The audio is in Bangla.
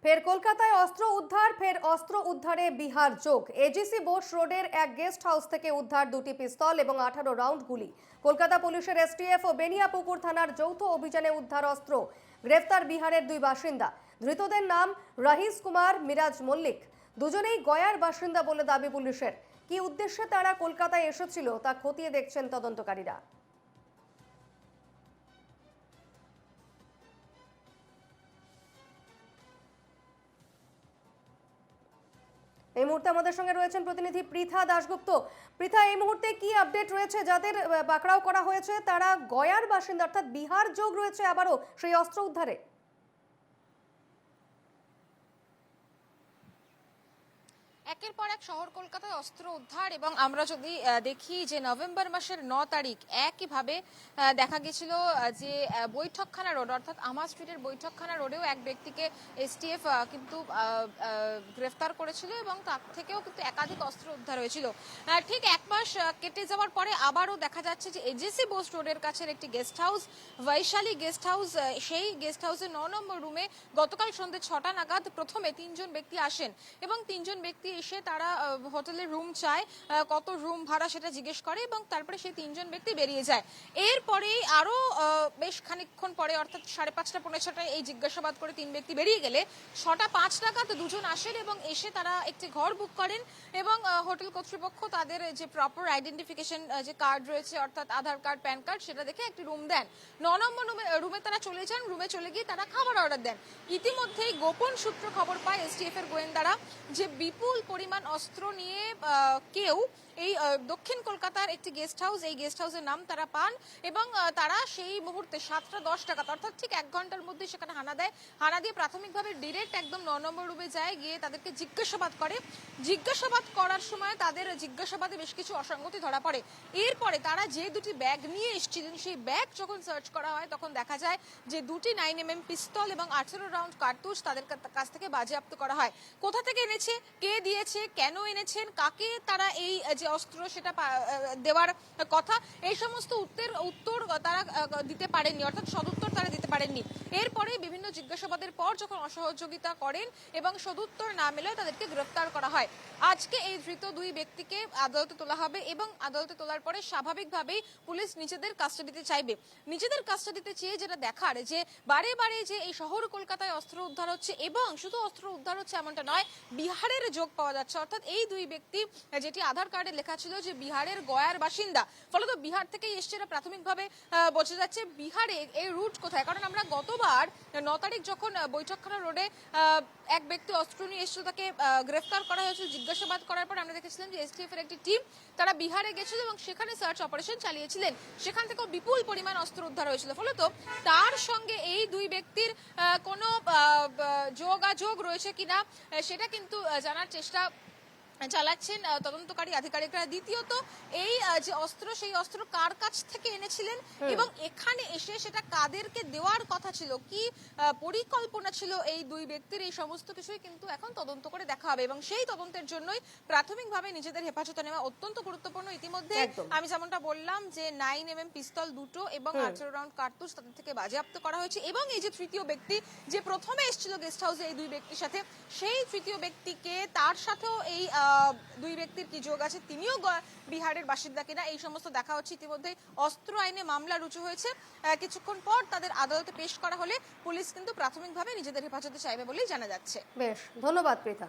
ফের কলকাতায় অস্ত্র উদ্ধার, ফের অস্ত্র উদ্ধারে বিহার যোগ। এজিসি বোস রোডের এক গেস্ট হাউস থেকে উদ্ধার 2টি পিস্তল এবং 18 রাউন্ড গুলি। কলকাতা পুলিশের এসটিএফ ও বেনিয়াপুকুর থানার যৌথ অভিযানে উদ্ধার অস্ত্র। গ্রেফতার বিহারের 2 বাসিন্দা। ধৃতদের নাম রাহিস কুমার, মিরাজ মল্লিক। দুজনেই গয়ার বাসিন্দা বলে দাবি পুলিশের। কি উদ্দেশ্যে তারা কলকাতায় এসেছিল তা খতিয়ে দেখছেন তদন্তকারীরা। এই মুহূর্তে আমাদের সঙ্গে রয়েছেন প্রতিনিধি পৃথা দাশগুপ্ত। পৃথা, এই মুহূর্তে কি আপডেট রয়েছে? যাদের পাকড়াও করা হয়েছে তারা গয়ার বাসিন্দা, অর্থাৎ বিহার যোগ রয়েছে আবারও সেই অস্ত্র উদ্ধারে। একের পর এক শহর কলকাতায় অস্ত্র উদ্ধার, এবং আমরা যদি দেখি যে নভেম্বর মাসের 9 তারিখ একইভাবে দেখা গেছিল যে বৈঠকখানা রোড অর্থাৎ আমা স্ট্রিটের বৈঠকখানা রোডেও এক ব্যক্তিকে এসটিএফ কিন্তু গ্রেফতার করেছিল এবং তার থেকেও কিন্তু একাধিক অস্ত্র উদ্ধার হয়েছিল। ঠিক এক মাস কেটে যাওয়ার পরে আবারও দেখা যাচ্ছে যে এজিসি বোস রোডের কাছের একটি guest house, Baishali guest house, সেই গেস্ট হাউসের 9 নম্বর রুমে গতকাল সন্ধ্যে 6টা নাগাদ প্রথমে 3 জন ব্যক্তি আসেন এবং 3 জন ব্যক্তি এসে তারা হোটেলের রুম চায়, কত রুম ভাড়া সেটা জিজ্ঞেস করে এবং তারপরে সেই 3 জন ব্যক্তি বেরিয়ে যায়। এরপরেই আরো বেশ খানিকক্ষণ পরে অর্থাৎ 5:30 পৌনে 6টায় এই জিজ্ঞাসাবাদ করে 3 ব্যক্তি বেরিয়ে গেলে 6:05 নাগাদ 2 জন আসেন এবং এসে তারা একটি ঘর বুক করেন এবং হোটেল কর্তৃপক্ষ তাদের যে প্রপার আইডেন্টিফিকেশন যে কার্ড রয়েছে অর্থাৎ আধার কার্ড, প্যান কার্ড, সেটা দেখে একটি রুম দেন। 9 নম্বর রুমে তারা চলে যান। রুমে চলে গিয়ে তারা খাবার অর্ডার দেন। ইতিমধ্যেই গোপন সূত্র খবর পায় এসটিএফ এর গোয়েন্দারা যে বিপুল পরিমাণ অস্ত্র নিয়ে কেউ এই দক্ষিণ কলকাতার একটি গেস্ট হাউস, এই গেস্ট হাউসের নাম তারা পান এবং তারা সেই মুহূর্তে 7:10 নাগাদ অর্থাৎ ঠিক 1 ঘন্টার মধ্যে সেখানে হানা দেয়। হানা দিয়ে প্রাথমিকভাবে ডিরেক্ট একদম 9 নম্বর রুমে যায়, গিয়ে তাদেরকে জিজ্ঞাসাবাদ করে। জিজ্ঞাসাবাদ করার সময় তাদের জিজ্ঞাসাবাদে বেশ কিছু অসঙ্গতি ধরা পড়ে। এরপরে তারা যে 2টি ব্যাগ নিয়ে এসেছিলেন সেই ব্যাগ যখন সার্চ করা হয় তখন দেখা যায় যে 2টি 9mm পিস্তল এবং 18 রাউন্ড কার্তুজ তাদের কাছ থেকে বাজেয়াপ্ত করা হয়। কোথা থেকে এনেছে, কে দিয়েছে, কেন এনেছেন, কাকে তারা এই যে অস্ত্র সেটা দেওয়ার কথা, এই সমস্ত উত্তর তারা দিতে পারেননি, অর্থাৎ সদুত্তর তারা দিতে পারেননি। এরপরে বিভিন্ন জিজ্ঞাসাবাদের পর যখন অসহযোগিতা করেন এবং সদুত্তর না মেলে তাদেরকে গ্রেফতার করা হয়। আজকে এই ধৃত 2 ব্যক্তিকে আদালতে তোলা হবে এবং আদালতে তোলার পরে স্বাভাবিকভাবেই পুলিশ নিজেদের কাস্টাডিতে চাইবে। নিজেদের কাস্টাডিতে চেয়ে যেটা দেখার যে বারে বারে যে এই শহর কলকাতায় অস্ত্র উদ্ধার হচ্ছে এবং শুধু অস্ত্র উদ্ধার হচ্ছে এমনটা নয়, বিহারের যোগ পাওয়া যাচ্ছে। অর্থাৎ এই 2 ব্যক্তি, যেটি আধার কার্ডে লেখা ছিল যে বিহারের গয়ার বাসিন্দা, ফলত বিহার থেকেই এসছে, এটা প্রাথমিকভাবে বোঝা যাচ্ছে। বিহারে এই রুট কোথায়? কারণ আমরা গতবার 9 তারিখ যখন বৈঠকখানা রোডে এক ব্যক্তি অস্ত্র নিয়ে এসেছিল, তাকে গ্রেফতার করা হয়েছিল। জিজ্ঞাসাবাদ করার পর আমরা দেখেছিলাম যে এসটিএফ এর একটি টিম তারা বিহারে গেছিল এবং সেখানে সার্চ অপারেশন চালিয়েছিলেন। সেখান থেকেও বিপুল পরিমাণ অস্ত্র উদ্ধার হয়েছিল। ফলত তার সঙ্গে এই 2 ব্যক্তির কোনো যোগাযোগ রয়েছে কিনা সেটা কিন্তু জানার চেষ্টা চালাচ্ছেন তদন্তকারী আধিকারিকরা। দ্বিতীয়ত এই যে অস্ত্র, সেই অস্ত্র কার কাছ থেকে এনেছিলেন এবং এখানে এসে সেটা কাদেরকে দেওয়ার কথা ছিল, কি পরিকল্পনা ছিল এই 2 ব্যক্তির, এই সমস্ত কিছুই কিন্তু এখন তদন্ত করে দেখা হবে এবং সেই তদন্তের জন্যই প্রাথমিকভাবে নিজেদের হেফাজতে নেওয়া অত্যন্ত গুরুত্বপূর্ণ। ইতিমধ্যে আমি যেমনটা বললাম যে 9mm পিস্তল 2টো এবং 18 রাউন্ড কার্তুজ তাদের থেকে বাজেয়াপ্ত করা হয়েছে এবং এই যে তৃতীয় ব্যক্তি যে প্রথমে এসেছিল গেস্ট হাউসে এই 2 ব্যক্তির সাথে, সেই তৃতীয় ব্যক্তিকে, তার সাথেও এই 2 ব্যক্তির কি যোগ আছে, তিনিও বিহারের বাসিন্দা কিনা, এই সমস্ত দেখা হচ্ছে। ইতিমধ্যে অস্ত্র আইনে মামলা রুজু হয়েছে। কিছুক্ষণ পর তাদের আদালতে পেশ করা হলে পুলিশ কিন্তু প্রাথমিকভাবে নিজেদের হেফাজতে চাইবে বলেই জানা যাচ্ছে। বেশ, ধন্যবাদ পৃথা।